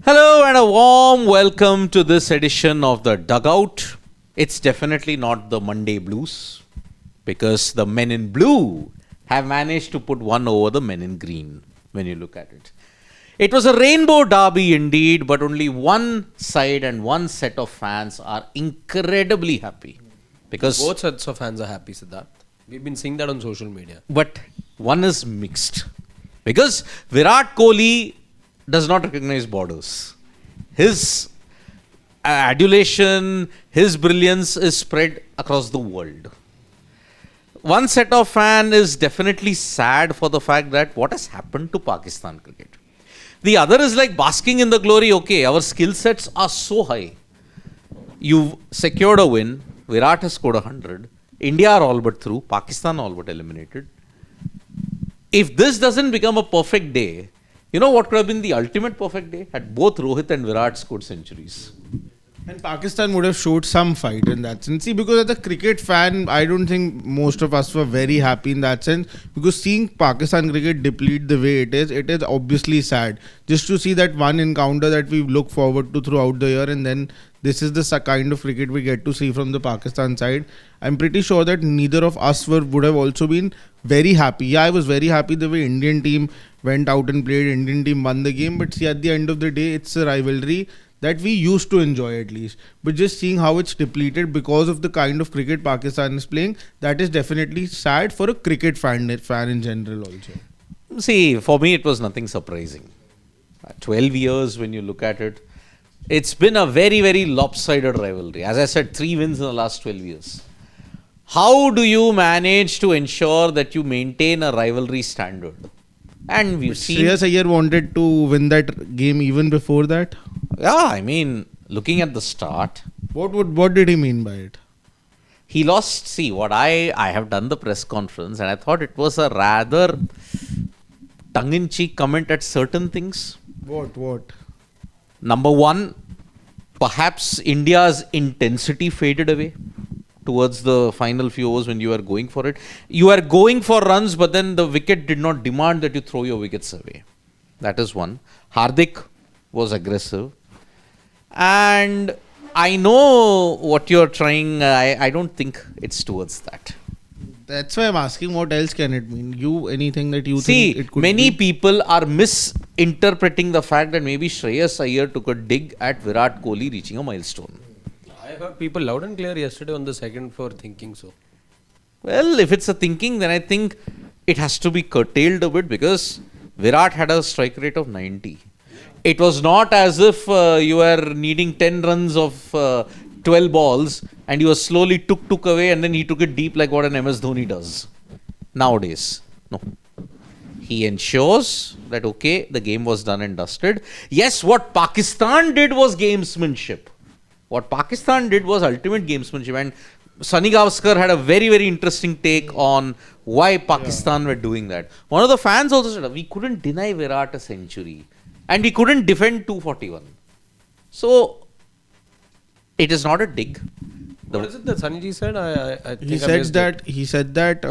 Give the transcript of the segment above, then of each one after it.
Hello and a warm welcome to this edition of the Dugout. It's definitely not the Monday blues because the men in blue have managed to put one over the men in green when you look at it. It was a rainbow derby indeed, but only one side and one set of fans are incredibly happy. Because both sets of fans are happy, Siddharth. We've been seeing that on social media. But one is mixed. Because VIRAT Kohli does not recognize borders. His adulation, his brilliance is spread across the world. One set of fan is definitely sad for the fact that what has happened to Pakistan cricket. The other is like basking in the glory. Okay, our skill sets are so high. You've secured a win. Virat has scored 100. India are all but through. Pakistan all but eliminated. If this doesn't become a perfect day, you know what could have been the ultimate perfect day? Had both Rohit and Virat scored centuries. And Pakistan would have showed some fight in that sense. See, because as a cricket fan, I don't think most of us were very happy in that sense. Because seeing Pakistan cricket deplete the way it is obviously sad. Just to see that one encounter that we look forward to throughout the year, and then this is the kind of cricket we get to see from the Pakistan side. I'm pretty sure that neither of us would have also been very happy. Yeah, I was very happy the way Indian team went out and played. Indian team won the game. But see, at the end of the day, it's a rivalry that we used to enjoy at least. But just seeing how it's depleted because of the kind of cricket Pakistan is playing, that is definitely sad for a cricket fan in general also. See, for me it was nothing surprising. 12 years when you look at it, it's been a very, very lopsided rivalry. As I said, 3 wins in the last 12 years. How do you manage to ensure that you maintain a rivalry standard? And we've seen... Shreyas Iyer wanted to win that game even before that? Yeah, I mean, looking at the start... What did he mean by it? He lost... See, what I have done the press conference and I thought it was a rather tongue-in-cheek comment at certain things. What? Number one, perhaps India's intensity faded away towards the final few overs when you were going for it. You are going for runs, but then the wicket did not demand that you throw your wickets away. That is one. Hardik was aggressive. And I know what you're trying. I don't think it's towards that. That's why I'm asking what else can it mean? Anything that you think it could many be? people are misinterpreting the fact that maybe Shreyas Iyer took a dig at Virat Kohli reaching a milestone. I heard people loud and clear yesterday on the second floor thinking so. Well, if it's a thinking, then I think it has to be curtailed a bit because Virat had a strike rate of 90. It was not as if you were needing 10 runs of 12 balls and you were slowly took away and then he took it deep like what an MS Dhoni does nowadays. No. He ensures that, okay, the game was done and dusted. Yes, what Pakistan did was gamesmanship. What Pakistan did was ultimate gamesmanship. And Sunny Gavaskar had a very, very interesting take on why Pakistan were doing that. One of the fans also said, we couldn't deny Virat a century. And we couldn't defend 241. So, it is not a dig. What is it that Sunnyji said? I think He said that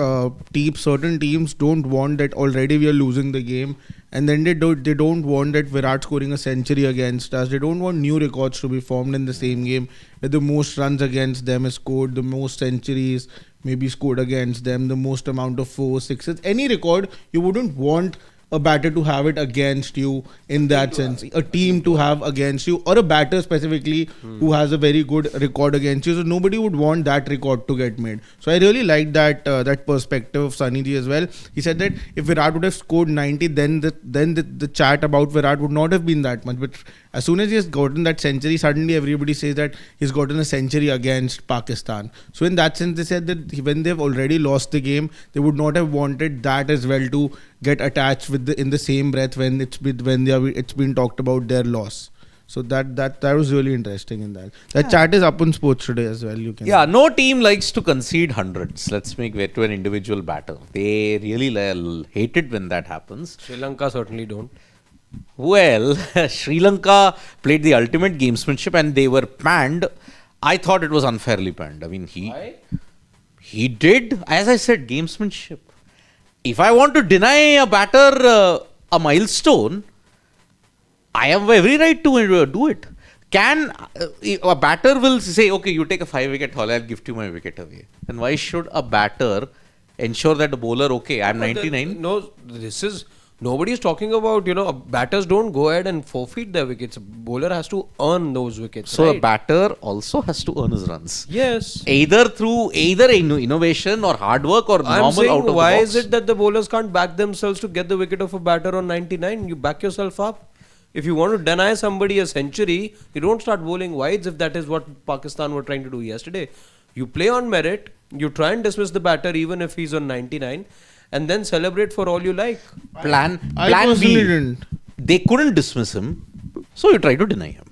certain teams don't want that already we are losing the game, and then they don't want that Virat scoring a century against us. They don't want new records to be formed in the same game where the most runs against them is scored, the most centuries maybe scored against them, the most amount of 4s, 6s. Any record you wouldn't want a batter to have it against you in that sense, a team to have against you, or a batter specifically who has a very good record against you. So nobody would want that record to get made. So I really like that perspective of Sunny Ji as well. He said that if Virat would have scored 90, then the chat about Virat would not have been that much. But as soon as he has gotten that century, suddenly everybody says that he's gotten a century against Pakistan. So in that sense, they said that when they've already lost the game, they would not have wanted that as well to get attached with in the same breath when it's been talked about their loss. So that was really interesting in that. That chat is up on Sports Today as well. You can. Yeah, no team likes to concede hundreds. Let's make way to an individual batter. They really hate it when that happens. Sri Lanka certainly don't. Well, Sri Lanka played the ultimate gamesmanship and they were panned. I thought it was unfairly panned. I mean, he did, as I said, gamesmanship. If I want to deny a batter a milestone, I have every right to do it. A batter will say, okay, you take a 5-wicket haul, I'll gift you my wicket away. And why should a batter ensure that the bowler, okay, I'm 99? Nobody is talking about, batters don't go ahead and forfeit their wickets. Bowler has to earn those wickets. So right? a batter also has to earn his runs. Yes. Either through innovation or hard work or I'm normal saying, out of the box. why is it that the bowlers can't back themselves to get the wicket of a batter on 99? You back yourself up. If you want to deny somebody a century, you don't start bowling wides if that is what Pakistan were trying to do yesterday. You play on merit, you try and dismiss the batter even if he's on 99 and then celebrate for all you like. Plan I personally B. didn't. They couldn't dismiss him, so you try to deny him.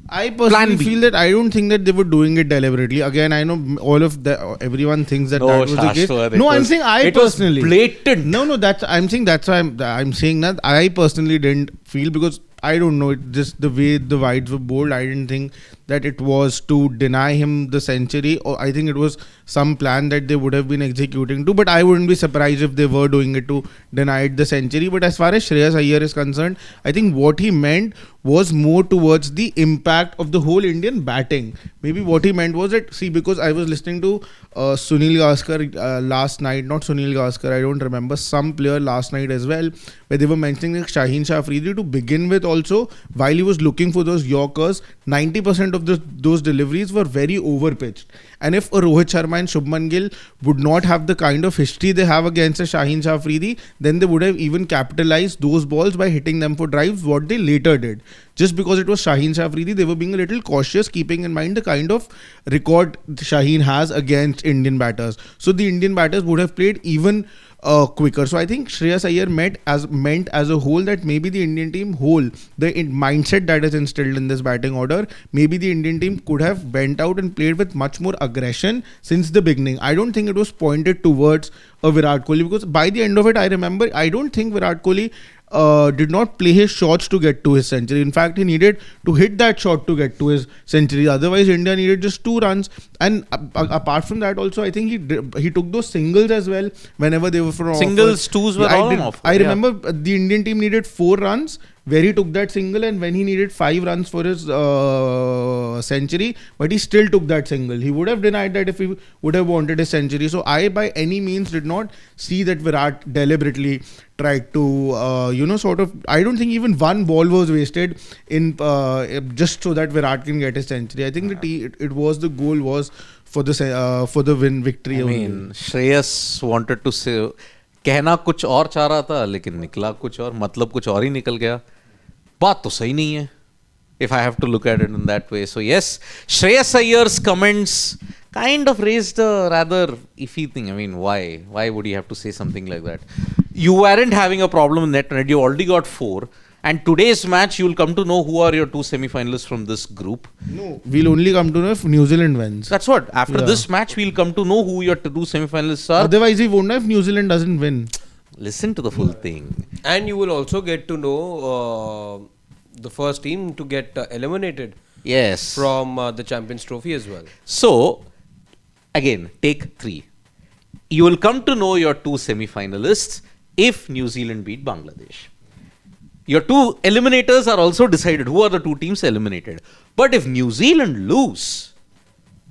I personally feel that I don't think that they were doing it deliberately. Again, I know all of everyone thinks that was the case. No, I'm saying I personally. It was blatant. No, I'm saying that's why I'm saying that I personally didn't feel, because I don't know, just the way the wides were bowled, I didn't think that it was to deny him the century, or I think it was some plan that they would have been executing to, but I wouldn't be surprised if they were doing it to deny it the century. But as far as Shreyas Iyer is concerned, I think what he meant was more towards the impact of the whole Indian batting. Maybe what he meant was that, see, because I was listening to Sunil Gavaskar last night, not Sunil Gavaskar, I don't remember, some player last night as well, where they were mentioning that Shaheen Shah Afridi, to begin with also, while he was looking for those Yorkers, 90% of those deliveries were very over-pitched. And if a Rohit Sharma and Shubman Gill would not have the kind of history they have against a Shaheen Shah Afridi, then they would have even capitalized those balls by hitting them for drives, what they later did. Just because it was Shaheen Shah Afridi, they were being a little cautious, keeping in mind the kind of record Shaheen has against Indian batters. So the Indian batters would have played even quicker. So I think Shreyas Iyer meant as a whole that maybe the Indian team the mindset that is instilled in this batting order, maybe the Indian team could have bent out and played with much more aggression since the beginning. I don't think it was pointed towards a Virat Kohli, because by the end of it, I remember, I don't think Virat Kohli did not play his shots to get to his century. In fact, he needed to hit that shot to get to his century. Otherwise, India needed just 2 runs. And apart from that, also, I think he took those singles as well whenever they were from singles, twos were all on offer. I remember the Indian team needed 4 runs, where he took that single, and when he needed 5 runs for his century, but he still took that single. He would have denied that if he would have wanted his century. So I by any means did not see that Virat deliberately tried to I don't think even one ball was wasted in just so that Virat can get his century. I think the goal was for the win victory. I mean, Shreyas wanted to say, कहना कुछ और चाह रहा था, लेकिन निकला कुछ और, मतलब कुछ और ही निकल गया. बात तो सही नहीं है, if I have to look at it in that way. So yes, Shreyas Iyer's comments kind of raised a rather iffy thing. I mean, why? Why would he have to say something like that? You weren't having a problem in net run. You already got 4. And today's match, you'll come to know who are your 2 semi-finalists from this group. No, we'll only come to know if New Zealand wins. That's what. After this match, we'll come to know who your 2 semi-finalists are. Otherwise, we won't know if New Zealand doesn't win. Listen to the full thing. And you will also get to know the first team to get eliminated. Yes. From the Champions Trophy as well. So, again, take 3. You will come to know your 2 semi-finalists if New Zealand beat Bangladesh. Your 2 eliminators are also decided. Who are the 2 teams eliminated? But if New Zealand lose,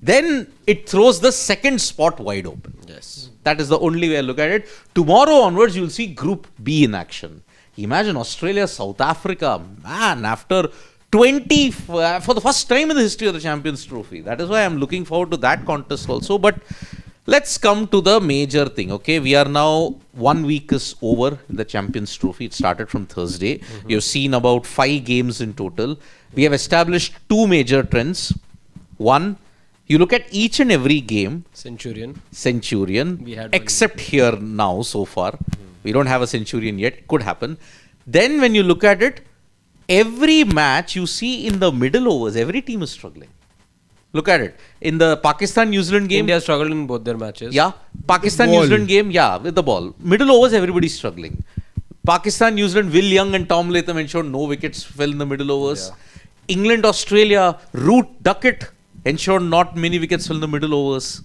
then it throws the second spot wide open. Yes. That is the only way I look at it. Tomorrow onwards, you'll see Group B in action. Imagine Australia, South Africa, man, after 20, for the first time in the history of the Champions Trophy. That is why I'm looking forward to that contest also. But let's come to the major thing, okay? We are now, 1 week is over in the Champions Trophy. It started from Thursday. Mm-hmm. You've seen about 5 games in total. We have established 2 major trends. One, you look at each and every game. Centurion. We had except here now so far. We don't have a Centurion yet. It could happen. Then when you look at it, every match you see in the middle overs, every team is struggling. Look at it. In the Pakistan-New Zealand game, India struggled in both their matches. Yeah. Pakistan-New Zealand game, with the ball. Middle overs, everybody's struggling. Pakistan-New Zealand, Will Young and Tom Latham ensured no wickets fell in the middle overs. Yeah. England-Australia, Root, Duckett ensured not many wickets fell in the middle overs.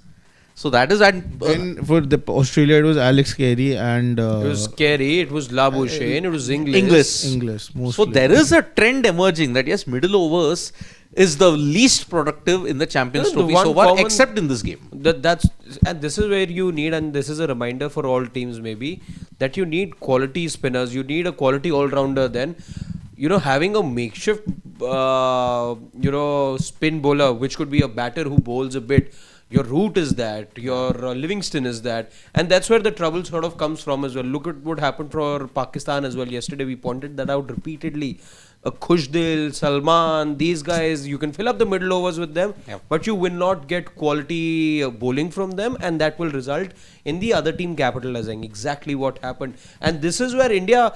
So that is And for the Australia, it was Alex Carey and It was scary. It was Labuschagne. It was Inglis. English mostly. So there is a trend emerging that yes, middle overs is the least productive in the Champions No, the Trophy one so far, common- except in this game. And this is where you need, and this is a reminder for all teams maybe, that you need quality spinners. You need a quality all-rounder. Then, having a makeshift, spin bowler, which could be a batter who bowls a bit. Your Root is that, your Livingston is that, and that's where the trouble sort of comes from as well. Look at what happened for Pakistan as well. Yesterday we pointed that out repeatedly. Khushdil, Salman, these guys, you can fill up the middle overs with them, but you will not get quality bowling from them, and that will result in the other team capitalizing. Exactly what happened. And this is where India,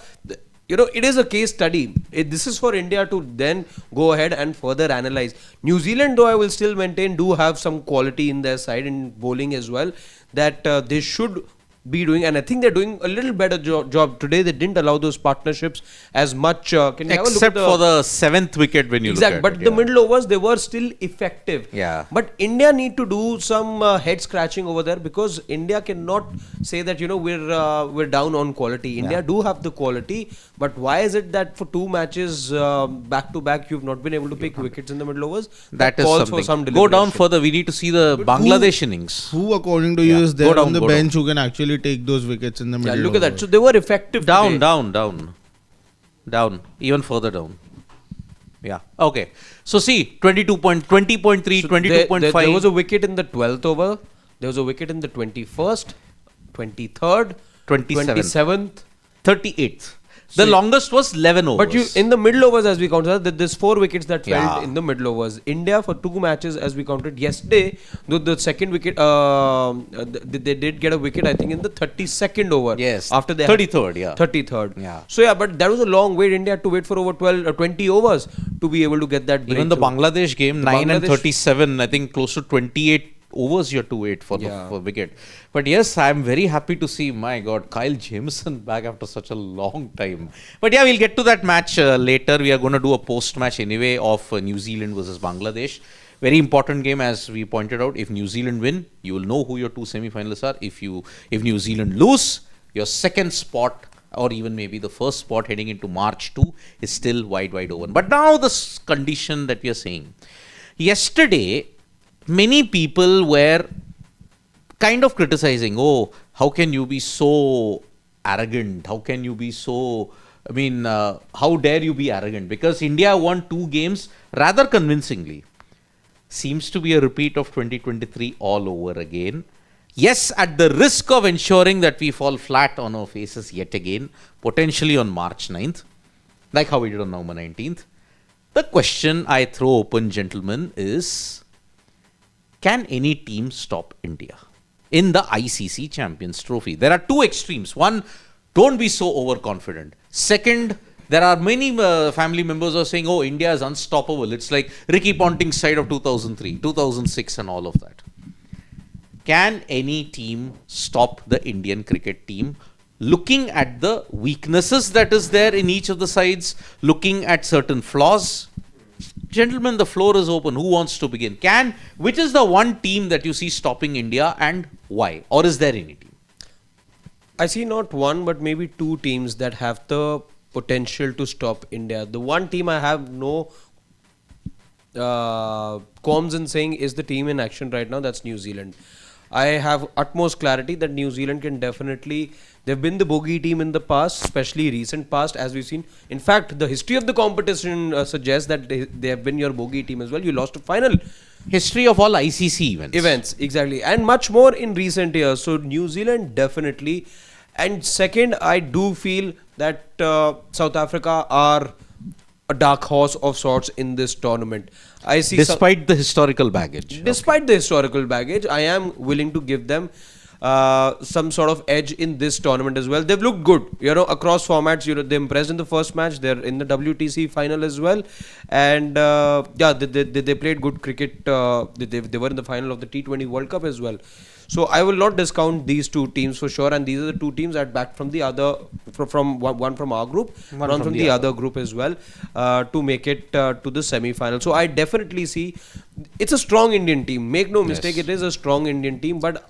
it is a case study. This is for India to then go ahead and further analyze. New Zealand, though, I will still maintain, do have some quality in their side in bowling as well, that they should be doing, and I think they're doing a little better job today. They didn't allow those partnerships as much. Can you have a look Except at for the 7th wicket when you look at but it. the middle overs, they were still effective. Yeah. But India need to do some head scratching over there, because India cannot say that we're down on quality. India do have the quality, but why is it that for 2 matches back to back you've not been able to pick wickets in the middle overs? That is calls something. for some Go down deliberation. further. We need to see the Bangladesh innings. Who, according to you, is Go there down, on the go bench who can actually take those wickets in the middle? Yeah, look at that. over? So they were effective Down, today. down. Even further down. Yeah. Okay. So see, 20.3, 22.5. There was a wicket in the 12th over. There was a wicket in the 21st, 23rd, 27th. 38th. The longest was 11 overs. But in the middle overs, as we counted, there's 4 wickets that fell Yeah. in the middle overs. India for 2 matches, as we counted yesterday, the second wicket, they did get a wicket, I think, in the 32nd over. Yes. After they 33rd, yeah. 33rd. Yeah. So but that was a long wait. India had to wait for over 20 overs to be able to get that break. Even the through. Bangladesh game, 9 and Bangladesh- 37, I think close to 28 overs you have to wait for the wicket. But yes, I'm very happy to see, my God, Kyle Jameson back after such a long time. But yeah, we'll get to that match later. We are going to do a post-match anyway of New Zealand versus Bangladesh. Very important game, as we pointed out. If New Zealand win, you will know who your 2 semi-finalists are. If New Zealand lose, your second spot, or even maybe the first spot heading into March 2, is still wide open. But now the condition that we are saying. Yesterday, many people were kind of criticizing, how can you be so arrogant? How can you be so, how dare you be arrogant? Because India won 2 games rather convincingly. Seems to be a repeat of 2023 all over again. Yes, at the risk of ensuring that we fall flat on our faces yet again, potentially on March 9th, like how we did on November 19th. The question I throw open, gentlemen, is, can any team stop India in the ICC Champions Trophy? There are 2 extremes. One, don't be so overconfident. Second, there are many family members who are saying, India is unstoppable. It's like Ricky Ponting's side of 2003, 2006 and all of that. Can any team stop the Indian cricket team? Looking at the weaknesses that is there in each of the sides, looking at certain flaws. Gentlemen, the floor is open. Who wants to begin? Which is the one team that you see stopping India, and why? Or is there any team? I see not one, but maybe 2 teams that have the potential to stop India. The one team I have no qualms in saying is the team in action right now. That's New Zealand. I have utmost clarity that New Zealand can definitely. They've been the bogey team in the past, especially recent past, as we've seen. In fact, the history of the competition suggests that they have been your bogey team as well. You lost a final. History of all ICC events. Exactly. And much more in recent years. So New Zealand definitely. And second, I do feel that South Africa are a dark horse of sorts in this tournament. Despite the historical baggage. Despite the historical baggage, I am willing to give them some sort of edge in this tournament as well. They've looked good, across formats. They impressed in the first match. They're in the WTC final as well, and they played good cricket. They were in the final of the T20 World Cup as well. So I will not discount these two teams for sure, and these are the two teams I'd back from the other, from one from our group, one from the other group as well, to make it to the semi-final. So I definitely see it's a strong Indian team. Make no mistake, it is a strong Indian team, but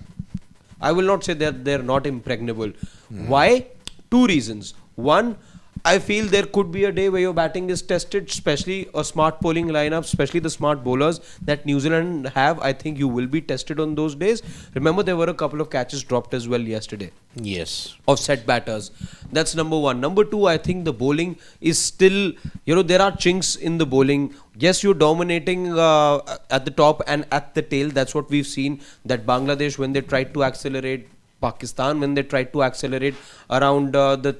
I will not say that they're not impregnable. Why? Two reasons. One, I feel there could be a day where your batting is tested, especially a smart bowling lineup, especially the smart bowlers that New Zealand have. I think you will be tested on those days. Remember, there were a couple of catches dropped as well yesterday. Yes. Of set batters. That's number one. Number two, I think the bowling is still, there are chinks in the bowling. Yes, you're dominating at the top and at the tail. That's what we've seen. That Bangladesh, when they tried to accelerate, Pakistan, when they tried to accelerate around the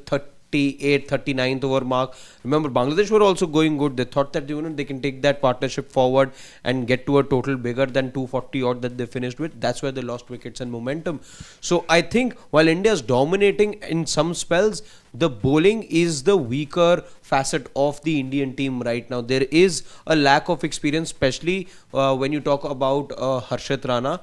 38th, 39th over mark. Remember, Bangladesh were also going good. They thought that they can take that partnership forward and get to a total bigger than 240 odd that they finished with. That's where they lost wickets and momentum. So I think while India is dominating in some spells, the bowling is the weaker facet of the Indian team right now. There is a lack of experience, especially when you talk about Harshit Rana.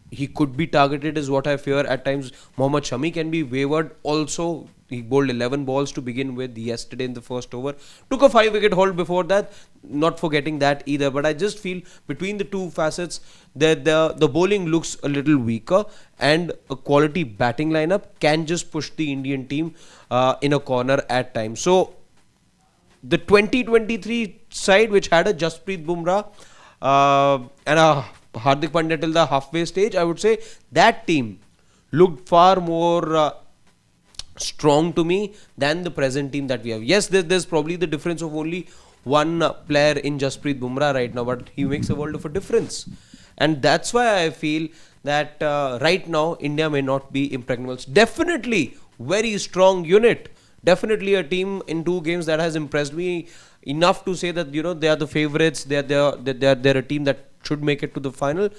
He could be targeted is what I fear at times. Mohammad Shami can be wavered also. He bowled 11 balls to begin with yesterday in the first over. Took a 5-wicket haul before that. Not forgetting that either. But I just feel between the two facets that the bowling looks a little weaker, and a quality batting lineup can just push the Indian team in a corner at times. So the 2023 side, which had a Jasprit Bumrah and a Hardik Pandya till the halfway stage, I would say that team looked far more strong to me than the present team that we have. Yes, there's probably the difference of only one player in Jasprit Bumrah right now, but he makes a world of a difference. And that's why I feel that right now India may not be impregnable. Definitely very strong unit. Definitely a team in two games that has impressed me enough to say that they are the favourites. They're a team that should make it to the final.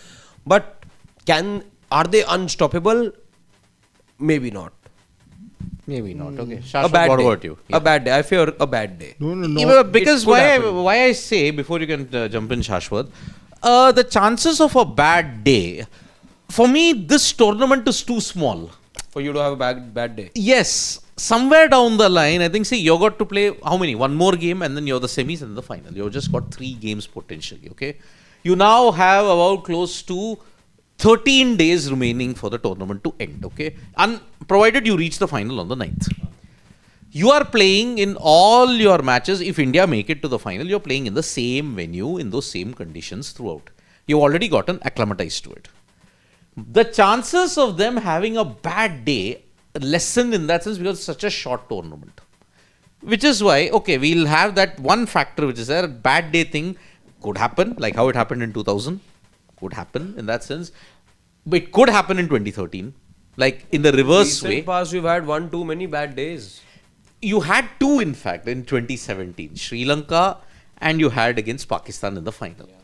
But are they unstoppable? Maybe not. Maybe not. Okay. A Shashwat, bad what day. about you? A bad day. I fear a bad day. No. Yeah, because It could why I say, before you can jump in, Shashwat, the chances of a bad day, for me, this tournament is too small. For you to have a bad day. Yes. Somewhere down the line, I think, see, you got to play, how many? One more game and then you're the semis and the final. You've just got 3 games potentially, okay? You now have about close to 13 days remaining for the tournament to end, okay? And provided you reach the final on the 9th. You are playing in all your matches. If India make it to the final, you're playing in the same venue, in those same conditions throughout. You've already gotten acclimatized to it. The chances of them having a bad day lessen in that sense because it's such a short tournament. Which is why, okay, we'll have that one factor which is there, a bad day thing could happen, like how it happened in 2000. Could happen in that sense. But it could happen in 2013. Like in the reverse way. In the past, we've had one too many bad days. You had 2, in fact, in 2017. Sri Lanka, and you had against Pakistan in the final. Yeah.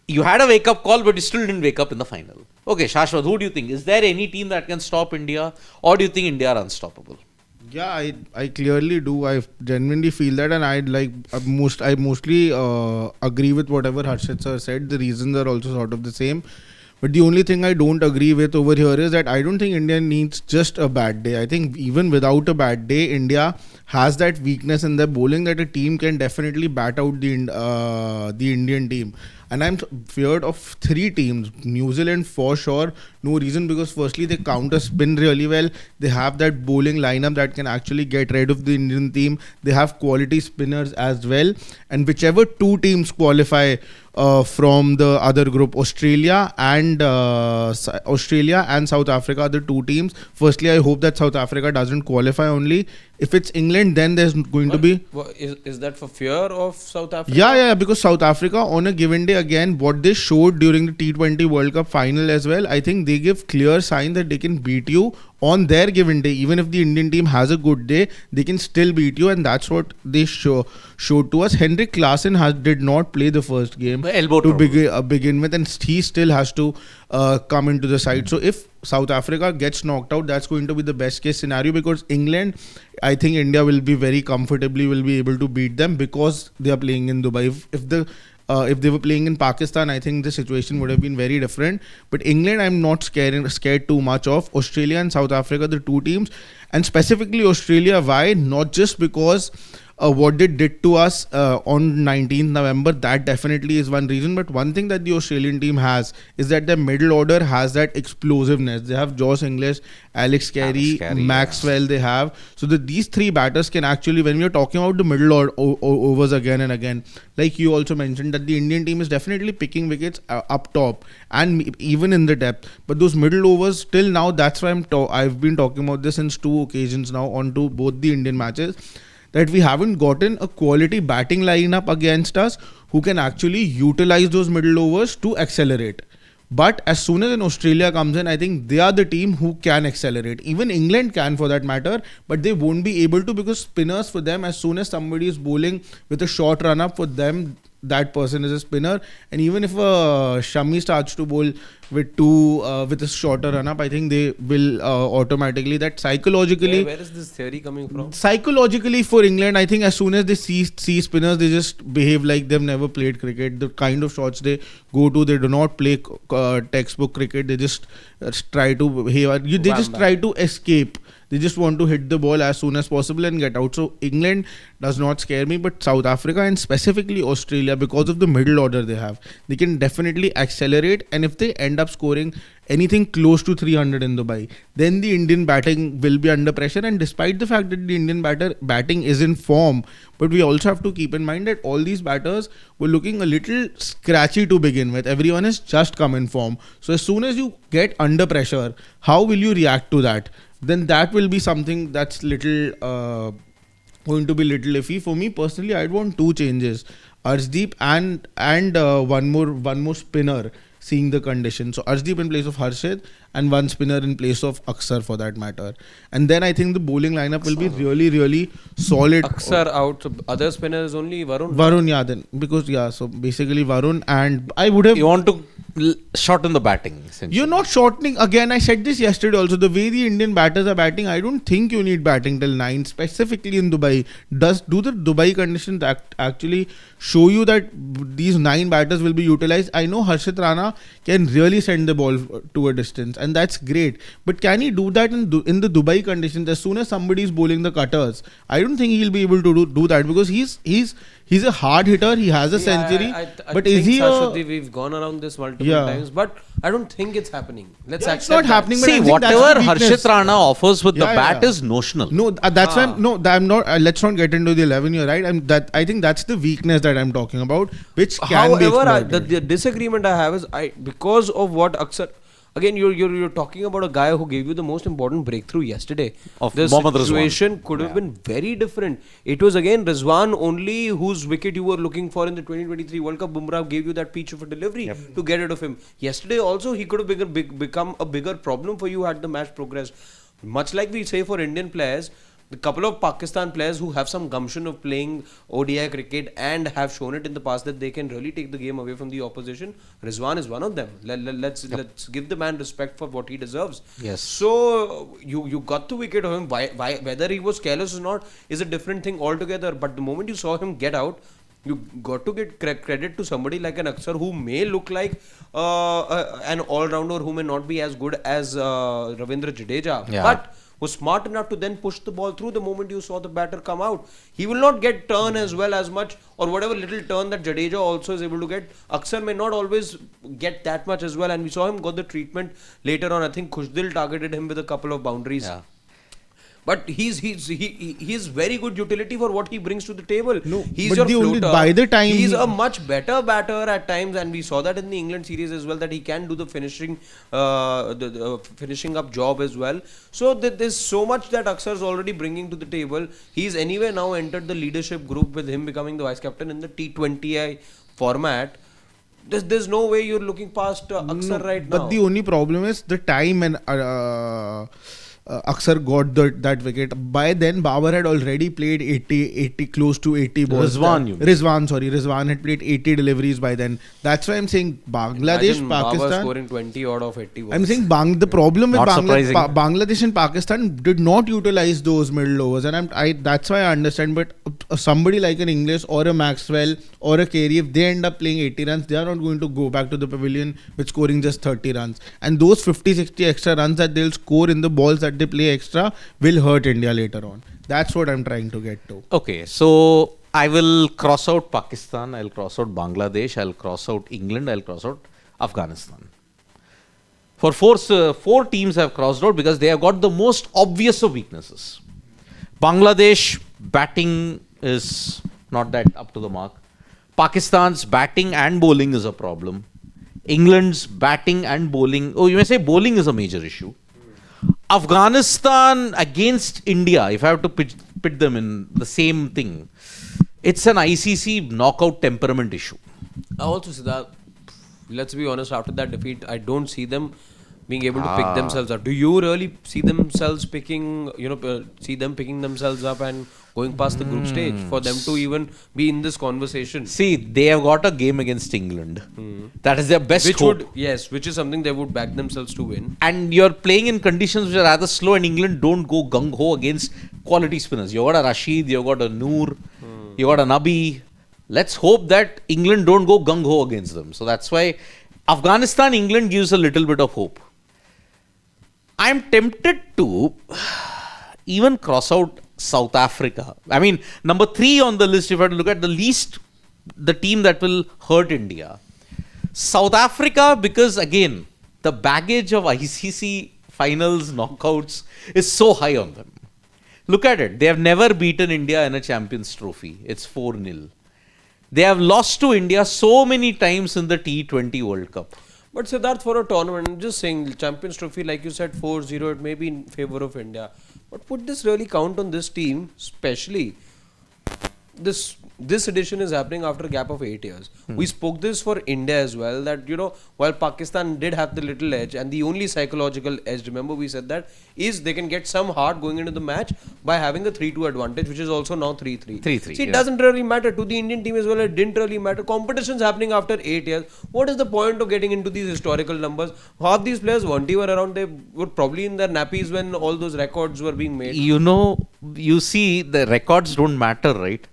You had a wake-up call, but you still didn't wake up in the final. Okay, Shashwat, who do you think? Is there any team that can stop India? Or do you think India are unstoppable? Yeah, I clearly do. I genuinely feel that, and I mostly agree with whatever Harshit sir said. The reasons are also sort of the same. But the only thing I don't agree with over here is that I don't think India needs just a bad day. I think even without a bad day, India has that weakness in their bowling that a team can definitely bat out the Indian team. And I'm feared of 3 teams. New Zealand for sure. No reason, because firstly they counter spin really well. They have that bowling lineup that can actually get rid of the Indian team. They have quality spinners as well. And whichever 2 teams qualify from the other group, Australia and South Africa are the 2 teams. Firstly, I hope that South Africa doesn't qualify only. If it's England, then there's going to be... Is that for fear of South Africa? Yeah, because South Africa on a given day day again, what they showed during the T20 World Cup final as well, I think they give clear sign that they can beat you on their given day. Even if the Indian team has a good day, they can still beat you, and that's what they showed to us. Henrik Klaasen did not play the first game Elbow to trouble. begin with, and he still has to come into the side. So if South Africa gets knocked out, that's going to be the best case scenario, because England, I think India will be very comfortably will be able to beat them because they are playing in Dubai. If they were playing in Pakistan, I think the situation would have been very different. But England, I'm not scared too much of. Australia and South Africa, the two teams, and specifically Australia. Why? Not just because what they did to us on 19th November, that definitely is one reason. But one thing that the Australian team has is that their middle order has that explosiveness. They have Josh Inglis, Alex Carey, Maxwell. They have, so that these three batters can actually, when we are talking about the middle overs again and again, like you also mentioned, that the Indian team is definitely picking wickets up top and even in the depth. But those middle overs, till now, that's why I've been talking about this since two occasions now on to both the Indian matches, that we haven't gotten a quality batting lineup against us who can actually utilize those middle overs to accelerate. But as soon as an Australia comes in, I think they are the team who can accelerate. Even England can, for that matter, but they won't be able to, because spinners for them, as soon as somebody is bowling with a short run up, for them, that person is a spinner. And even if Shami starts to bowl with with a shorter run up, I think they will automatically, that psychologically. Where is this theory coming from? Psychologically for England, I think as soon as they see spinners, they just behave like they've never played cricket. The kind of shots they go to, they do not play textbook cricket. They just try to behave. They just try to escape. They just want to hit the ball as soon as possible and get out. So England does not scare me, but South Africa and specifically Australia, because of the middle order they have, they can definitely accelerate. And if they end up scoring anything close to 300 in Dubai, then the Indian batting will be under pressure. And despite the fact that the Indian batting is in form, but we also have to keep in mind that all these batters were looking a little scratchy to begin with. Everyone has just come in form. So as soon as you get under pressure, how will you react to that? Then that will be something that's little going to be little iffy. For me personally, I'd want two changes: Arshdeep and one more spinner, seeing the condition. So Arshdeep in place of Harshit and one spinner in place of Aksar, for that matter. And then I think the bowling lineup will be really, really solid. Aksar out. So other spinner is only Varun. Varun, yeah, then, because so basically Varun, and I would have. You want to shorten the batting, essentially. You're not shortening. Again, I said this yesterday also. The way the Indian batters are batting, I don't think you need batting till 9, specifically in Dubai. Do the Dubai conditions actually show you that these 9 batters will be utilized? I know Harshit Rana can really send the ball to a distance, and that's great. But can he do that in the Dubai conditions? As soon as somebody is bowling the cutters, I don't think he'll be able to do that, because he's a hard hitter. He has a century. But is he? We've gone around this multiple times, but I don't think it's happening. It's not happening. See, whatever Harshit Rana offers with the bat is notional. No, that's why. No, I'm not. Let's not get into the 11. You're right. I think that's the weakness that I'm talking about, which can be exploited. The disagreement I have is because of what Aksar. Again, you're talking about a guy who gave you the most important breakthrough yesterday. The situation could have been very different. It was again Rizwan only whose wicket you were looking for in the 2023 World Cup. Bumrah gave you that peach of a delivery to get rid of him. Yesterday also he could have become a bigger problem for you had the match progressed. Much like we say for Indian players, the couple of Pakistan players who have some gumption of playing ODI cricket and have shown it in the past that they can really take the game away from the opposition. Rizwan is one of them. Let's give the man respect for what he deserves. Yes. So you got the wicket of him. Why whether he was careless or not is a different thing altogether. But the moment you saw him get out, you got to get credit to somebody like an Aksar who may look like an all-rounder who may not be as good as Ravindra Jadeja. But was smart enough to then push the ball through the moment you saw the batter come out. He will not get turn as well as much, or whatever little turn that Jadeja also is able to get. Aksar may not always get that much as well, and we saw him got the treatment later on. I think Khushdil targeted him with a couple of boundaries. Yeah. But he's very good utility for what he brings to the table. No, he's your floater. By the time he's a much better batter at times, and we saw that in the England series as well, that he can do the finishing up job as well. So there's so much that Aksar is already bringing to the table. He's anyway now entered the leadership group with him becoming the vice captain in the T20I format. There's no way you're looking past Aksar right now. But the only problem is the time and Aksar got that wicket. By then, Babar had already played 80, close to 80 balls. Rizwan had played 80 deliveries by then. That's why I'm saying Bangladesh, Imagine Pakistan. Babar scoring 20 out of 80 balls. I'm saying the problem with Not surprising. Bangladesh and Pakistan did not utilize those middle overs, and that's why I understand. But somebody like an Inglis or a Maxwell or a Carey, if they end up playing 80 runs, they are not going to go back to the pavilion with scoring just 30 runs. And those 50-60 extra runs that they'll score in the balls that they play extra will hurt India later on. That's what I'm trying to get to. Okay, so I will cross out Pakistan, I'll cross out Bangladesh, I'll cross out England, I'll cross out Afghanistan. For four teams have crossed out because they have got the most obvious of weaknesses. Bangladesh batting is not that up to the mark. Pakistan's batting and bowling is a problem. England's batting and bowling, you may say bowling is a major issue. Afghanistan against India, if I have to pit them in the same thing, it's an ICC knockout temperament issue. I also see that, let's be honest, after that defeat, I don't see them being able to pick themselves up. Do you really see themselves picking themselves up and going past the group stage for them to even be in this conversation? See, they have got a game against England. That is their best hope. Which is something they would back themselves to win. And you're playing in conditions which are rather slow, and England don't go gung-ho against quality spinners. You've got a Rashid, you've got a Noor, you've got a Nabi. Let's hope that England don't go gung-ho against them. So that's why Afghanistan, England gives a little bit of hope. I'm tempted to even cross out South Africa. I mean, number 3 on the list, if I had to look at the team that will hurt India. South Africa, because again, the baggage of ICC finals, knockouts is so high on them. Look at it. They have never beaten India in a Champions Trophy. It's 4-0. They have lost to India so many times in the T20 World Cup. But Siddharth, for a tournament, I'm just saying, Champions Trophy, like you said, 4-0, it may be in favor of India. But would this really count on this team, especially? This edition is happening after a gap of 8 years. We spoke this for India as well, that, while Pakistan did have the little edge, and the only psychological edge, remember we said that, is they can get some heart going into the match by having a 3-2 advantage, which is also now 3-3. 3-3. See, it doesn't really matter to the Indian team as well. It didn't really matter. Competition's happening after 8 years. What is the point of getting into these historical numbers? Half these players were around. They were probably in their nappies when all those records were being made. You see, the records don't matter, right?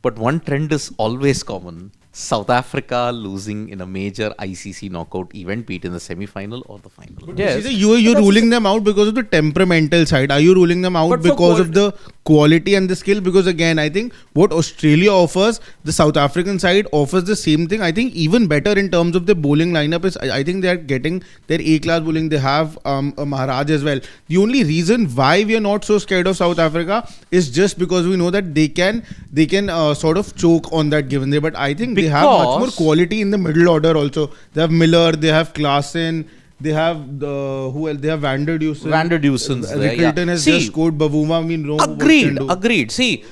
But one trend is always common. South Africa losing in a major ICC knockout event, be it in the semi-final or the final. Yes. You're ruling them out because of the temperamental side. Are you ruling them out because of the quality and the skill? Because again, I think what Australia offers, the South African side offers the same thing. I think even better in terms of the bowling lineup is, I think they are getting their A-class bowling. They have a Maharaj as well. The only reason why we are not so scared of South Africa is just because we know that they can sort of choke on that given day. But I think they have much more quality in the middle order also. They have Miller, they have Klaasen, they have who else? They have Van der Dusen. Rickleton has just scored. Bavuma. Agreed. See,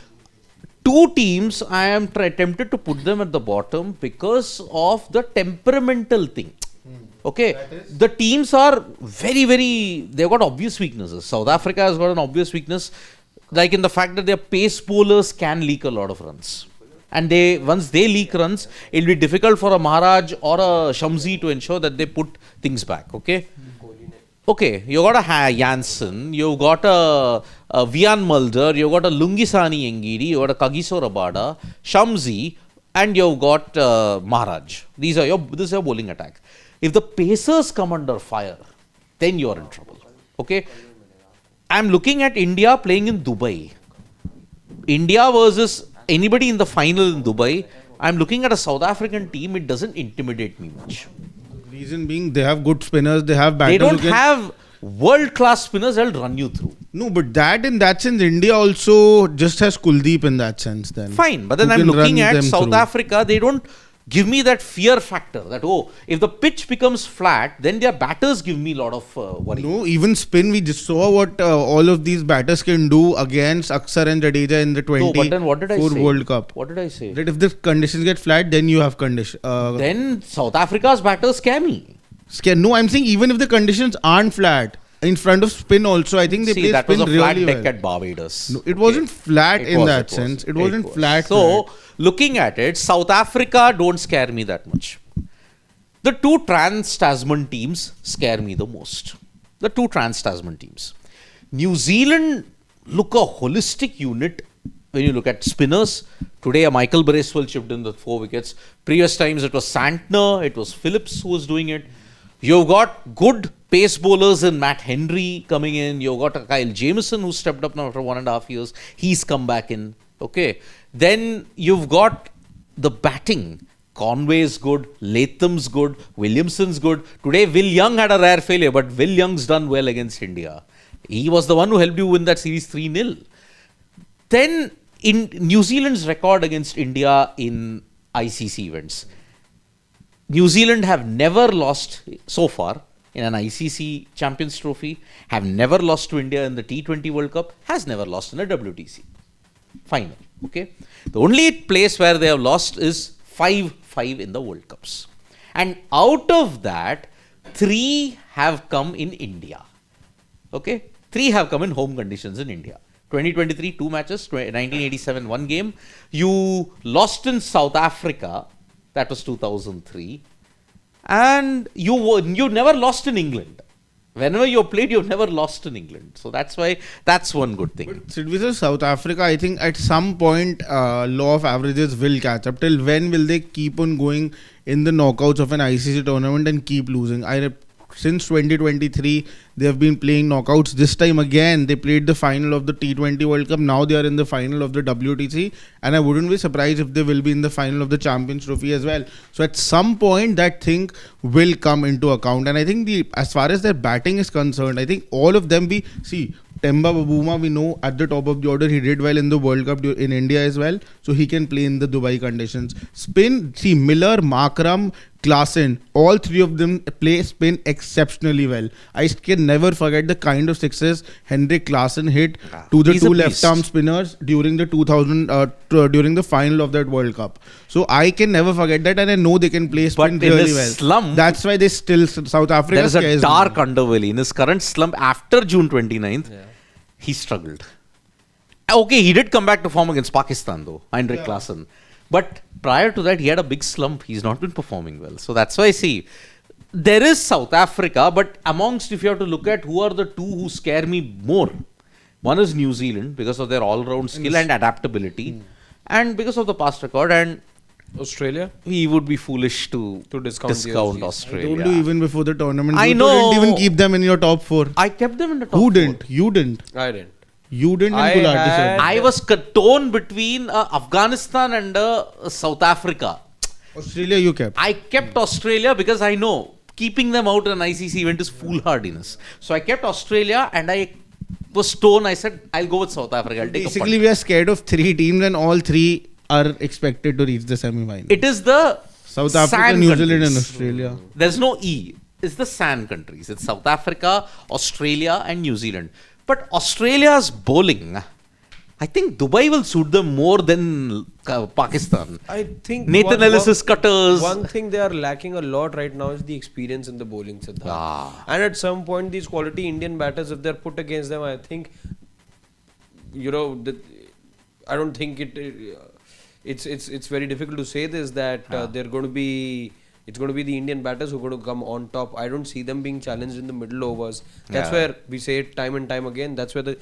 2 teams I am tempted to put them at the bottom because of the temperamental thing. Okay, the teams are they've got obvious weaknesses. South Africa has got an obvious weakness, like in the fact that their pace bowlers can leak a lot of runs. And once they leak runs, it'll be difficult for a Maharaj or a Shamsi to ensure that they put things back. Okay, you got a Janssen, you got a Vian Mulder, you got a Lungisani Engidi, you got a Kagiso Rabada, Shamsi, and you've got Maharaj. This is your bowling attack. If the pacers come under fire, then you're in trouble. Okay, I'm looking at India playing in Dubai. India versus anybody in the final in Dubai. I'm looking at a South African team. It doesn't intimidate me much. Reason being, they have good spinners. They have batters. They don't have world-class spinners that'll run you through. No, but in that sense, India also just has Kuldeep in that sense then. Fine, but then I'm looking at South Africa. give me that fear factor that, oh, if the pitch becomes flat, then their batters give me a lot of worry. No, even spin, we just saw what all of these batters can do against Akshar and Jadeja in the No, but then what did I 24 say? World Cup. What did I say? That if the conditions get flat, then you have condition. Then South Africa's batters scare me. No, I'm saying even if the conditions aren't flat, in front of spin also, I think they See, play that spin was a flat really deck well. at Barbados. No, it wasn't flat in that sense. It wasn't flat. So, looking at it, South Africa don't scare me that much. The two trans-Tasman teams scare me the most. The two trans-Tasman teams. New Zealand look a holistic unit when you look at spinners. Today, a Michael Bracewell chipped in the 4 wickets. Previous times, it was Santner, it was Phillips who was doing it. You've got good pace bowlers in Matt Henry coming in. You've got a Kyle Jamieson who stepped up now after 1.5 years. He's come back in. Okay. Then you've got the batting. Conway's good. Latham's good. Williamson's good. Today, Will Young had a rare failure, but Will Young's done well against India. He was the one who helped you win that series 3-0. Then, in New Zealand's record against India in ICC events, New Zealand have never lost so far in an ICC Champions Trophy, have never lost to India in the T20 World Cup, has never lost in a WTC final. Okay, the only place where they have lost is 5-5 in the World Cups, and out of that, 3 have come in India. Okay, 3 have come in home conditions in India. 2023, 2 matches. 1987, 1 game. You lost in South Africa. That was 2003. And you never lost in England. Whenever you played, you've never lost in England. So that's why, that's one good thing. But Sidvi, South Africa, I think at some point, law of averages will catch up. Till when will they keep on going in the knockouts of an ICC tournament and keep losing? Since 2023, they have been playing knockouts. This time again, they played the final of the T20 World Cup. Now they are in the final of the WTC. And I wouldn't be surprised if they will be in the final of the Champions Trophy as well. So at some point, that thing will come into account. And I think as far as their batting is concerned, I think all of them, Temba Babuma, we know at the top of the order, he did well in the World Cup in India as well. So he can play in the Dubai conditions. Spin, Miller, Markram, Klaasen, all 3 of them play spin exceptionally well. I can never forget the kind of sixes Henrik Klaasen hit to the 2 left-arm spinners during the during the final of that World Cup. So I can never forget that, and I know they can play spin really well. Slump, that's why they still South Africa. There is a dark underbelly in his current slump after June 29th. Yeah. He struggled. Okay, he did come back to form against Pakistan though, Henrik Klaasen. But prior to that, he had a big slump. He's not been performing well. So that's why I see there is South Africa, but amongst, if you have to look at who are the 2 who scare me more, one is New Zealand because of their all-round skill and adaptability, and because of the past record. And Australia? We would be foolish to discount Australia. I told you even before the tournament. I You know. didn't even keep them in your top 4. I kept them in the top Who 4. didn't? You didn't. I didn't. You didn't, I and Gulati had- said. I was torn between Afghanistan and South Africa. Australia you kept. I kept Australia because I know keeping them out in an ICC event is foolhardiness. So I kept Australia and I was torn. I said, I'll go with South Africa. I'll take Basically, a we are scared of 3 teams and all 3 are expected to reach the semi-final. It is the South Africa, sand New countries. Zealand and Australia. There's no E. It's the sand countries. It's South Africa, Australia and New Zealand. But Australia's bowling, I think Dubai will suit them more than Pakistan. I think Nathan Ellis's cutters. One thing they are lacking a lot right now is the experience in the bowling, Siddharth. And at some point, these quality Indian batters, if they're put against them, I think, I don't think it's very difficult to say this that they're going to be. It's going to be the Indian batters who are going to come on top. I don't see them being challenged in the middle overs. That's where we say it time and time again. That's where the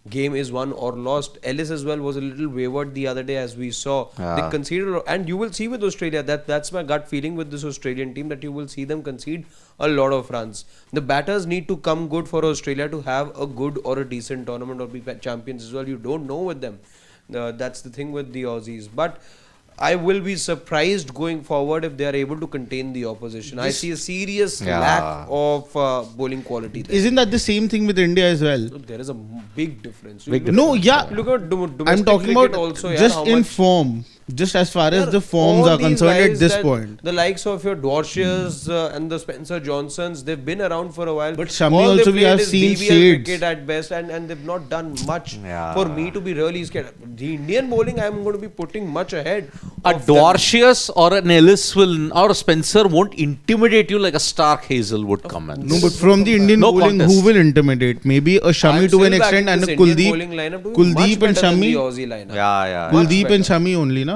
game is won or lost. Ellis as well was a little wayward the other day, as we saw. They conceded, and you will see with Australia that's my gut feeling with this Australian team, that you will see them concede a lot of runs. The batters need to come good for Australia to have a good or a decent tournament or be champions as well. You don't know with them. That's the thing with the Aussies. But I will be surprised going forward if they are able to contain the opposition. I see a serious lack of bowling quality there. Isn't that the same thing with India as well? Look, there is a big difference. No, yeah. Look at domestic I'm talking cricket about also, just in form. Just as far as Yeah, the forms all are these concerned at guys this that- point. The likes of your Dwarshiers and the Spencer Johnsons, they've been around for a while. But Shami All also they've we played have is seen BBL shades. cricket at best, and they've not done much Yeah. for me to be really scared. The Indian bowling, I'm going to be putting much ahead. A of them. Dwarshius or an Ellis will or a Spencer won't intimidate you like a Stark Hazel would commence. No, but from the Indian No bowling, contest. who will intimidate?Maybe a Shami I'm to an still extent backing and a this Indian Kuldeep. bowling lineup doing Kuldeep much and better than Shami. the Aussie lineup. Yeah. Much Kuldeep and better. Shami only, na.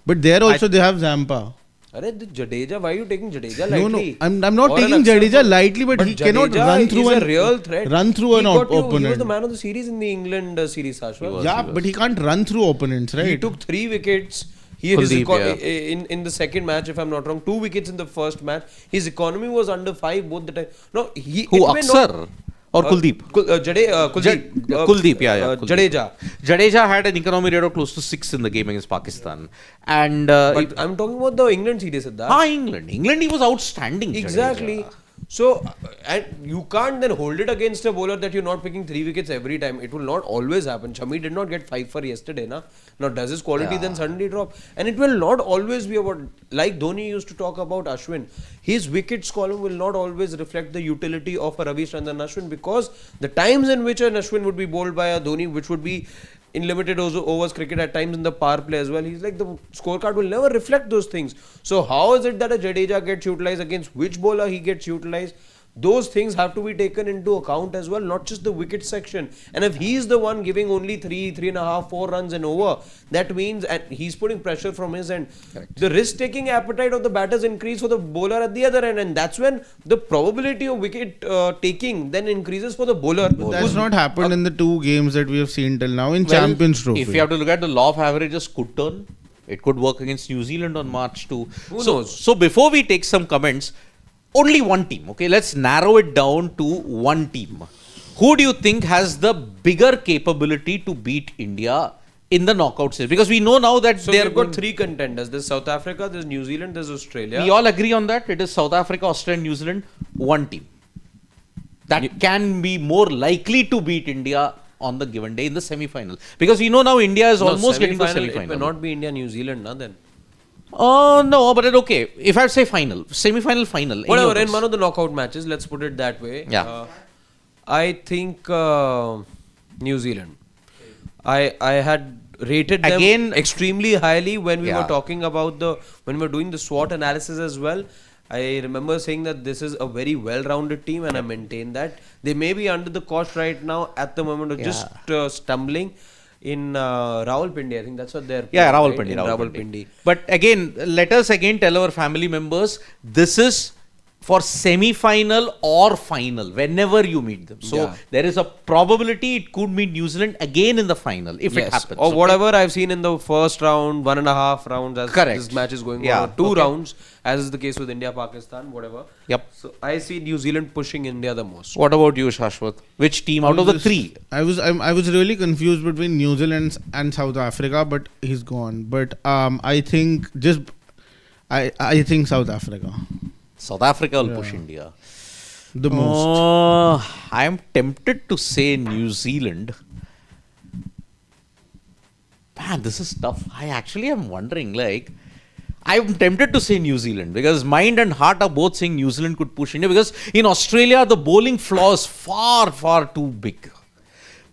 But there also they have Zampa. Arey, the Jadeja, why are you taking Jadeja No, lightly? I'm not Or an taking Akshar Jadeja Paul. lightly, but he cannot Jadeja run through is a real threat. run through an He got you- He was opponent. the man of the series in the England series, Ashwat. Yeah, but he can't run through opponents, right? He took 3 wickets. His Kuldeep, in the second match, if I'm not wrong, 2 wickets in the first match. His economy was under 5 both the time. No, he Who, it may not- Aksar or Kuldeep? Kuldeep. Kuldeep, yeah. Kuldeep. Jadeja. Jadeja had an economy rate of close to 6 in the game against Pakistan. And But I'm talking about the England series, Siddharth. England. England, he was outstanding. Exactly. Jadeja. So, and you can't then hold it against a bowler that you're not picking 3 wickets every time. It will not always happen. Shami did not get 5 for yesterday, na? Now, does his quality then suddenly drop? And it will not always be about, like Dhoni used to talk about Ashwin, his wickets column will not always reflect the utility of a Ravi Chandran Ashwin, because the times in which an Ashwin would be bowled by a Dhoni, which would be in limited overs cricket, at times in the power play as well, he's like, the scorecard will never reflect those things. So how is it that a Jadeja gets utilized, against which bowler he gets utilized? Those things have to be taken into account as well, not just the wicket section. And if he's the one giving only 3.5, 4 runs an over, that means, and he's putting pressure from his end, the risk-taking appetite of the batters increase for the bowler at the other end, and that's when the probability of wicket taking then increases for the bowler. That's not happened in the 2 games that we have seen till now in Champions Trophy. If you have to look at the law of averages, could turn. It could work against New Zealand on March 2. Who knows? So before we take some comments, only one team. Okay, let's narrow it down to one team. Who do you think has the bigger capability to beat India in the knockout series? Because we know now that So they're we've got 3 contenders. There's South Africa, there's New Zealand, there's Australia. We all agree on that. It is South Africa, Australia, New Zealand. One team that can be more likely to beat India on the given day in the semi-final. Because we know now India is almost getting to semi-final. semi-final. It may not be India, New Zealand, na then. No, but okay. If I say final, semi-final, final. any Whatever, of in those. one of the knockout matches, let's put it that way. Yeah. I think New Zealand. I had rated them Again- extremely highly when we were Yeah. talking about when we were doing the SWOT analysis as well. I remember saying that this is a very well-rounded team, and I maintain that. They may be under the cost right now at the moment of just stumbling in Rawalpindi. I think that's what they're Yeah, playing, Rawalpindi. in Rawalpindi. But again, let us again tell our family members, this is for semi-final or final, whenever you meet them. So Yeah. there is a probability it could meet New Zealand again in the final, if it Yes, happens. or okay? whatever I've seen in the first round, 1.5 rounds as Correct. this match is going Yeah, on, or 2 okay. rounds, as is the case with India, Pakistan, whatever. Yep. So I see New Zealand pushing India the most. What about you, Shashwat? Which team out of the 3? I was really confused between New Zealand and South Africa, but he's gone. But I think I think South Africa South Africa will push India. the most. I am tempted to say New Zealand. Man, this is tough. I actually am wondering, I'm tempted to say New Zealand because mind and heart are both saying New Zealand could push India, because in Australia, the bowling flaw is far, far too big.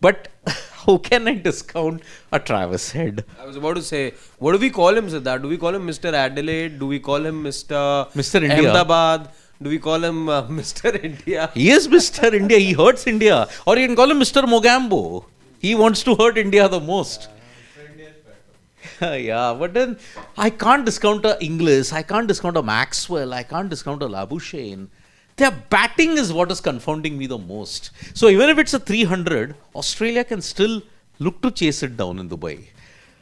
But how can I discount a Travis Head? I was about to say, what do we call him, Siddharth? Do we call him Mr. Adelaide? Do we call him Mr. India. Ahmedabad? Do we call him Mr. India? He is Mr. India. He hurts India. Or you can call him Mr. Mogambo. He wants to hurt India the most. Yeah, but then I can't discount a Inglis. I can't discount a Maxwell. I can't discount a Labuschagne. Their batting is what is confounding me the most. So even if it's a 300, Australia can still look to chase it down in Dubai.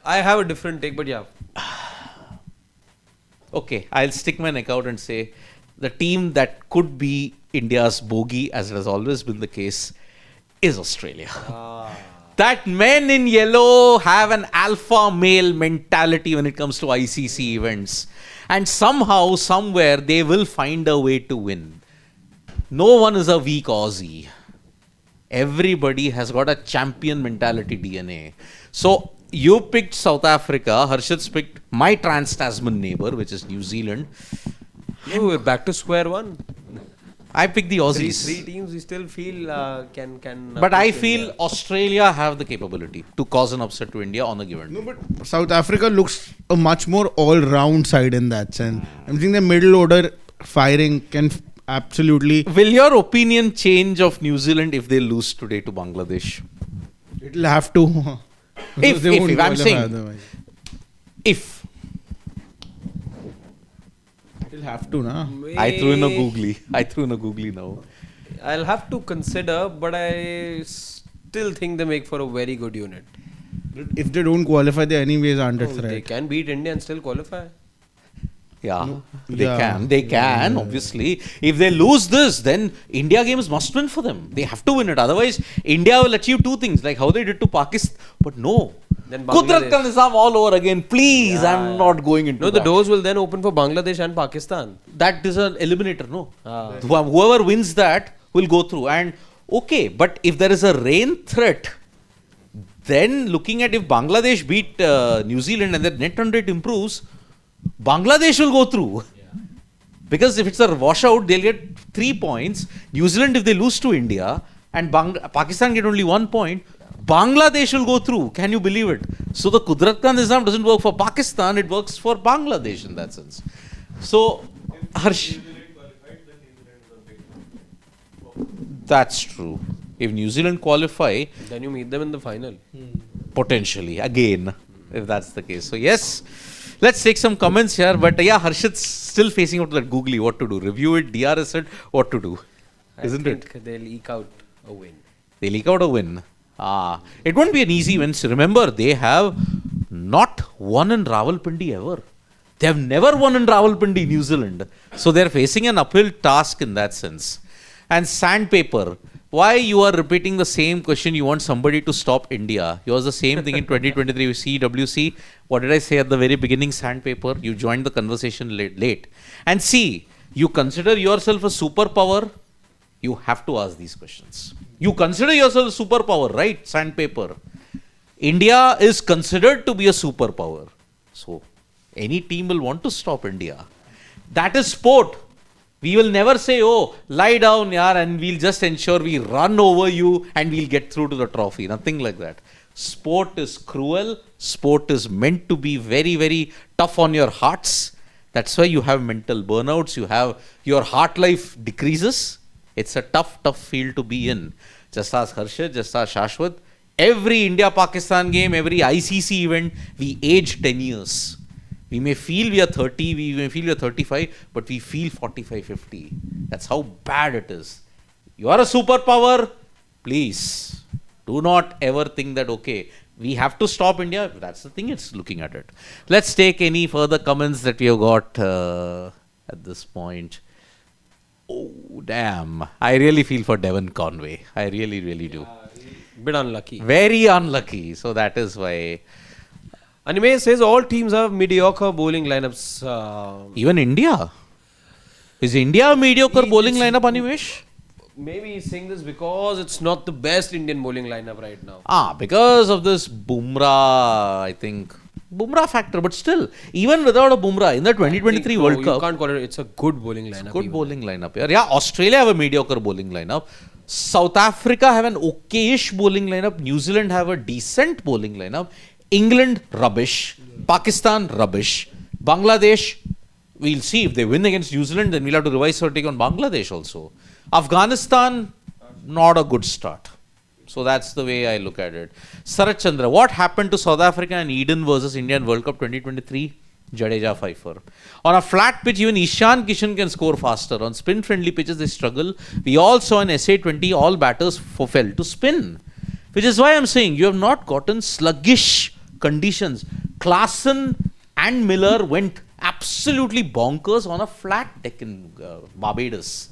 I have a different take, but yeah. Okay, I'll stick my neck out and say the team that could be India's bogey, as it has always been the case, is Australia. That men in yellow have an alpha male mentality when it comes to ICC events. And somehow, somewhere, they will find a way to win. No one is a weak Aussie. Everybody has got a champion mentality DNA. So, You picked South Africa. Harshit's picked my trans-Tasman neighbor, which is New Zealand. No, we're back to square one. I picked the Aussies. Three teams we still feel can. But I push feel India. Australia have the capability to cause an upset to India on a given No, day. but South Africa looks a much more all-round side in that sense. I'm thinking the middle order firing can absolutely. Will your opinion change of New Zealand if they lose today to Bangladesh? It'll have to. If They won't I'm qualify saying, otherwise. if. It'll have to, na. I threw in a googly now. I'll have to consider, but I still think they make for a very good unit. If they don't qualify, they anyways aren't a They threat. can beat India and still qualify. Yeah, Yeah. They can, obviously. If they lose this, then India games must win for them. They have to win it. Otherwise, India will achieve two things, like how they did to Pakistan. But no. Then Kudrat Bangladesh. Ka Nizam all over again. Please, I'm not going into No, that. the doors will then open for Bangladesh and Pakistan. That is an eliminator, no? Ah. Whoever wins that will go through. And okay, but if there is a rain threat, then looking at if Bangladesh beat New Zealand and their net run rate improves, Bangladesh will go through. Because if it's a washout, they'll get 3 points. New Zealand, if they lose to India, and Pakistan get only 1 point, Bangladesh will go through. Can you believe it? So the Kudrat Ka Nizam doesn't work for Pakistan, it works for Bangladesh in that sense. So, Harsh. That's true. If New Zealand qualify, Then you meet them in the final. potentially, again, if that's the case. So, yes, let's take some comments here. But yeah, Harshit's still facing out that googly what to do. Review it, DRS it, what to do. Isn't I it? think they'll eke out a win. They leak out a win. It won't be an easy win. So remember, they have not won in Rawalpindi ever. They have never won in Rawalpindi, New Zealand. So they're facing an uphill task in that sense. And sandpaper. Why you are repeating the same question? You want somebody to stop India. It was the same thing in 2023 with CWC. What did I say at the very beginning? Sandpaper. You joined the conversation late. And see, you consider yourself a superpower. You have to ask these questions. You consider yourself a superpower, right? Sandpaper. India is considered to be a superpower. So, any team will want to stop India. That is sport. We will never say, oh, lie down, yaar, and we'll just ensure we run over you and we'll get through to the trophy. Nothing like that. Sport is cruel. Sport is meant to be very, very tough on your hearts. That's why you have mental burnouts. You have your heart life decreases. It's a tough field to be in. Just ask Harshit, just ask Shashwat. Every India-Pakistan game, every ICC event, we age 10 years. We may feel we are 30, we may feel we are 35, but we feel 45, 50. That's how bad it is. You are a superpower. Please, do not ever think that, okay, we have to stop India. That's the thing, it's looking at it. Let's take any further comments that we have got at this point. Oh, damn. I really feel for Devon Conway. I really, really do. Bit unlucky. Very unlucky. So that is why. Anime says all teams have mediocre bowling lineups. Even India. Is India a mediocre bowling lineup, Animesh? Maybe he's saying this because it's not the best Indian bowling lineup right now. Because of this Bumrah, I think. Bumrah factor, but still, even without a Bumrah, in the 2023 World Cup. You can't call it, it's a good bowling lineup. Good bowling lineup. Yeah, Australia have a mediocre bowling lineup. South Africa have an okayish bowling lineup. New Zealand have a decent bowling lineup. England, rubbish. Pakistan, rubbish. Bangladesh, we'll see. If they win against New Zealand, then we'll have to revise our take on Bangladesh also. Afghanistan, not a good start. So that's the way I look at it. Sarat Chandra, what happened to South Africa and Eden versus Indian World Cup 2023? Jadeja Pfeiffer. On a flat pitch, even Ishan Kishan can score faster. On spin-friendly pitches, they struggle. We all saw in SA20, all batters fell to spin. Which is why I'm saying you have not gotten sluggish conditions. Klaasen and Miller went absolutely bonkers on a flat deck in Barbados.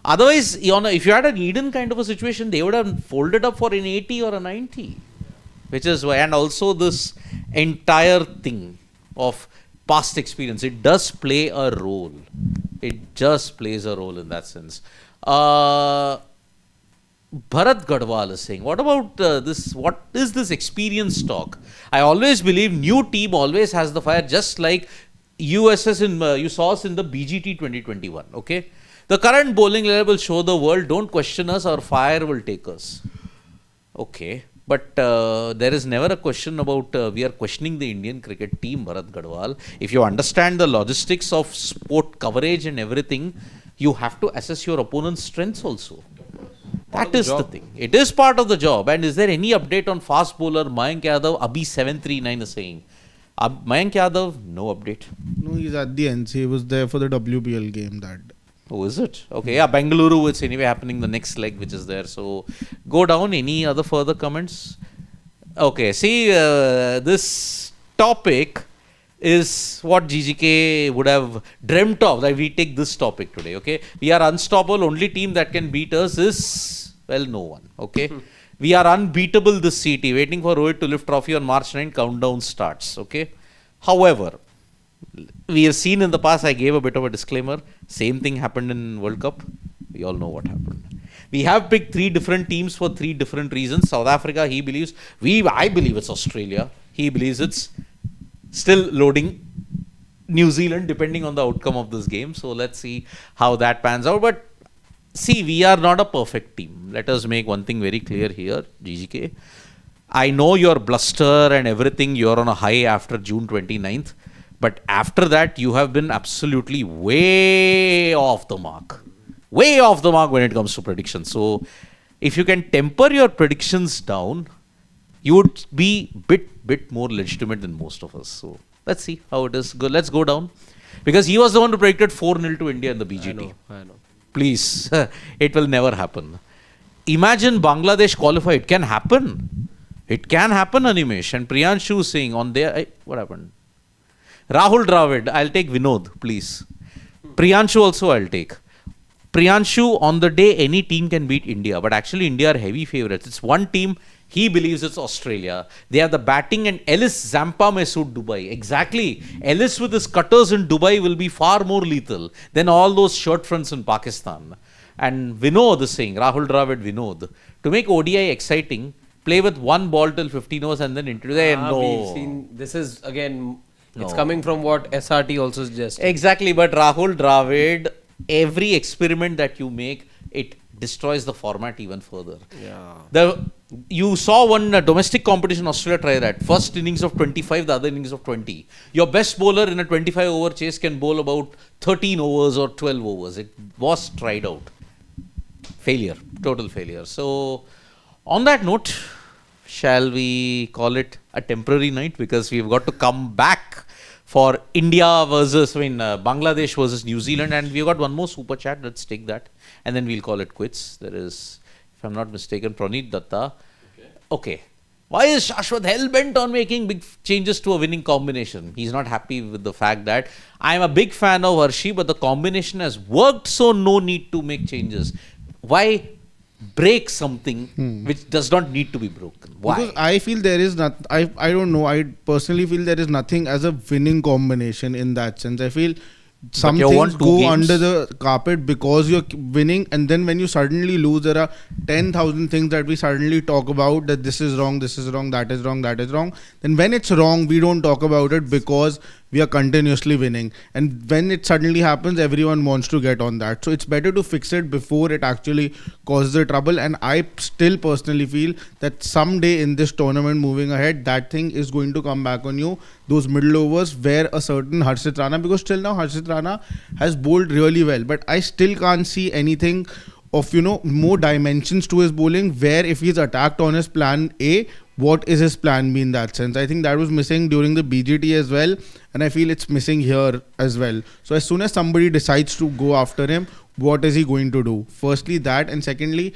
Otherwise, if you had an Eden kind of a situation, they would have folded up for an 80 or a 90. Which is why, and also this entire thing of past experience, it does play a role. It just plays a role in that sense. Bharat Gadwal is saying, what about this? What is this experience talk? I always believe new team always has the fire, just like USS you saw us in the BGT 2021. Okay, the current bowling level will show the world. Don't question us. Our fire will take us. Okay, but there is never a question about we are questioning the Indian cricket team, Bharat Gadwal. If you understand the logistics of sport coverage and everything, you have to assess your opponent's strengths also. That is the thing. It is part of the job. And is there any update on fast bowler Mayank Yadav? Abhi 739 is saying. Mayank Yadav, no update. No, he's at the end. He was there for the WPL game that day. Oh, is it? Okay, yeah, Bengaluru, it's anyway happening the next leg which is there. So, go down. Any other further comments? Okay, see, this topic is what GGK would have dreamt of. Like, we take this topic today, okay? We are unstoppable. Only team that can beat us is, well, no one, okay? We are unbeatable this CT. Waiting for Rohit to lift trophy on March 9, countdown starts, okay? However, we have seen in the past, I gave a bit of a disclaimer. Same thing happened in World Cup. We all know what happened. We have picked 3 different teams for 3 different reasons. South Africa, he believes. I believe it's Australia. He believes it's still loading New Zealand, depending on the outcome of this game. So let's see how that pans out. But see, we are not a perfect team. Let us make one thing very clear here, GGK. I know your bluster and everything, you're on a high after June 29th. But after that, you have been absolutely way off the mark. Way off the mark when it comes to predictions. So if you can temper your predictions down, you would be bit more legitimate than most of us. So let's see how it is. Let's go down. Because he was the one who predicted 4-0 to India in the BGT. I know. Please, it will never happen. Imagine Bangladesh qualify. It can happen. It can happen, Animesh. And Priyanshu saying on there, what happened? Rahul Dravid, I'll take Vinod, please. Priyanshu also I'll take. Priyanshu, on the day, any team can beat India. But actually, India are heavy favourites. It's one team. He believes it's Australia. They have the batting and Ellis Zampa may suit Dubai. Exactly. Ellis with his cutters in Dubai will be far more lethal than all those shirt fronts in Pakistan. And Vinod is saying, Rahul Dravid, Vinod, to make ODI exciting, play with one ball till 15 overs and then introduce. We've seen, this is again, it's coming from what SRT also suggests. Exactly. But Rahul Dravid, every experiment that you make, it destroys the format even further. Yeah. You saw one domestic competition, Australia try that. First innings of 25, the other innings of 20. Your best bowler in a 25 over chase can bowl about 13 overs or 12 overs. It was tried out. Failure, total failure. So, on that note, shall we call it a temporary night? Because we've got to come back for India versus, Bangladesh versus New Zealand. And we've got one more super chat. Let's take that. And then we'll call it quits. There is, if I'm not mistaken, Praneet Datta. Okay. Why is Shashwat hell-bent on making big changes to a winning combination? He's not happy with the fact that I'm a big fan of Hershey, but the combination has worked, so no need to make changes. Why break something which does not need to be broken? Why? Because I feel there is not. I don't know. I personally feel there is nothing as a winning combination in that sense. I feel some things go under the carpet because you're winning, and then when you suddenly lose, there are 10,000 things that we suddenly talk about, that this is wrong, this is wrong, that is wrong, that is wrong. Then when it's wrong, we don't talk about it because we are continuously winning. And when it suddenly happens, everyone wants to get on that. So it's better to fix it before it actually causes the trouble. And I still personally feel that someday in this tournament moving ahead, that thing is going to come back on you. Those middle overs where a certain Harshit Rana, because till now Harshit Rana has bowled really well, but I still can't see anything of, more dimensions to his bowling, where if he's attacked on his plan A, what is his plan B in that sense? I think that was missing during the BGT as well, and I feel it's missing here as well. So as soon as somebody decides to go after him, what is he going to do? Firstly that, and secondly,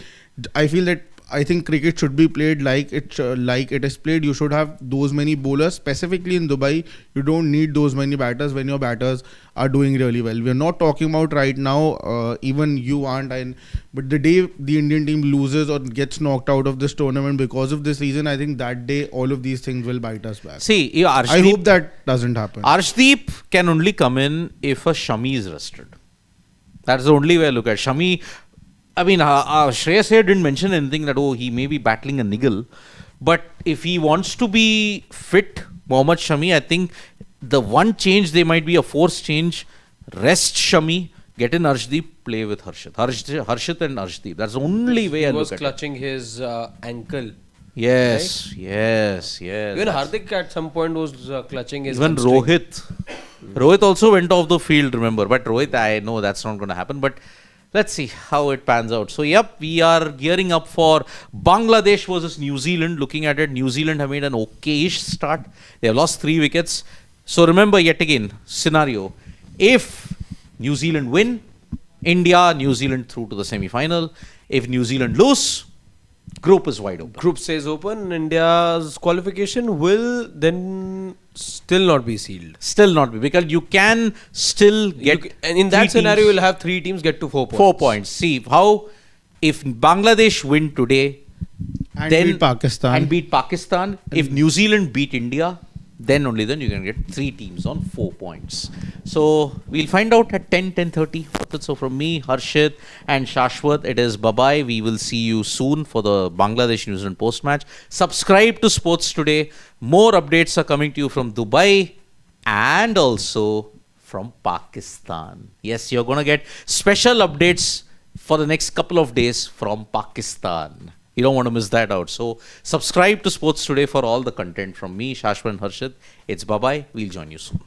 I think cricket should be played like it is played. You should have those many bowlers. Specifically in Dubai, you don't need those many batters when your batters are doing really well. We're not talking about right now, even you aren't. But the day the Indian team loses or gets knocked out of this tournament because of this reason, I think that day all of these things will bite us back. See, I hope that doesn't happen. Arshdeep can only come in if a Shami is rested. That's the only way I look at it. Shami, I mean, Shreyas here didn't mention anything that, he may be battling a niggle. But if he wants to be fit, Mohammad Shami, I think the one change, they might be a forced change. Rest Shami, get in Arshdeep, play with Harshit. Harshit and Arshdeep. That's the only way I look at it. He was clutching his ankle. Yes. Even Hardik at some point was clutching his Even hamstring. Rohit also went off the field, remember. But Rohit, I know that's not going to happen. But let's see how it pans out. So, we are gearing up for Bangladesh versus New Zealand. Looking at it, New Zealand have made an okayish start. They have lost 3 wickets. So, remember yet again, scenario. If New Zealand win, India, New Zealand through to the semi-final. If New Zealand lose, group is wide open. Group stays open. India's qualification will then still not be sealed. Still not be, because you can still get. And in that scenario, you'll have 3 teams get to 4 points. 4 points. See how if Bangladesh win today, And then beat Pakistan. If New Zealand beat India, then only then you can get 3 teams on 4 points. So we'll find out at 10:30. So from me, Harshit and Shashwat, it is bye-bye. We will see you soon for the Bangladesh-New Zealand post-match. Subscribe to Sports Today. More updates are coming to you from Dubai and also from Pakistan. Yes, you're going to get special updates for the next couple of days from Pakistan. You don't want to miss that out. So subscribe to Sports Today for all the content from me, Shashwat and Harshit. It's bye-bye. We'll join you soon.